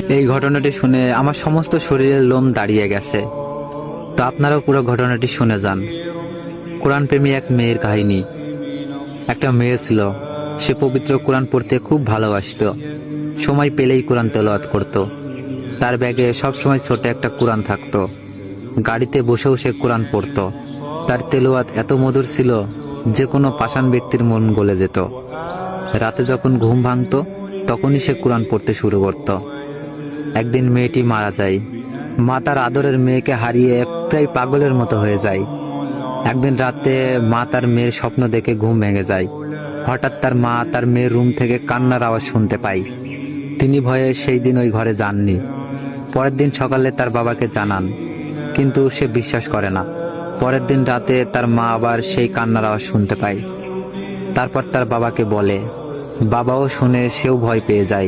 এই ঘটনাটি শুনে আমার সমস্ত শরীরের লোম দাঁড়িয়ে গেছে। তো আপনারাও পুরো ঘটনাটি শুনে যান। কোরআন প্রেমী এক মেয়ের কাহিনী। একটা মেয়ে ছিল, সে পবিত্র কোরআন পড়তে খুব ভালোবাসতো। সময় পেলেই কোরআন তেলাওয়াত করত। তার ব্যাগে সবসময় ছোট একটা কোরআন থাকতো। গাড়িতে বসেও সে কোরআন পড়ত। তার তেলাওয়াত এত মধুর ছিল যে কোনো পাষাণ ব্যক্তির মন গলে যেত। রাতে যখন ঘুম ভাঙতো তখনই সে কোরআন পড়তে শুরু করত। একদিন মেয়েটি মারা যায়। মা তার আদরের মেয়েকে হারিয়ে প্রায় পাগলের মতো হয়ে যায়। একদিন রাতে মা তার মেয়ের স্বপ্ন দেখে ঘুম ভেঙে যায়। হঠাৎ তার মা তার মেয়ের রুম থেকে কান্নার আওয়াজ শুনতে পায়। তিনি ভয়ে সেই দিন ওই ঘরে যাননি। পরের দিন সকালে তার বাবাকে জানান, কিন্তু সে বিশ্বাস করে না। পরের দিন রাতে তার মা আবার সেই কান্নার আওয়াজ শুনতে পায়। তারপর তার বাবাকে বলে, বাবাও শুনে সেও ভয় পেয়ে যায়।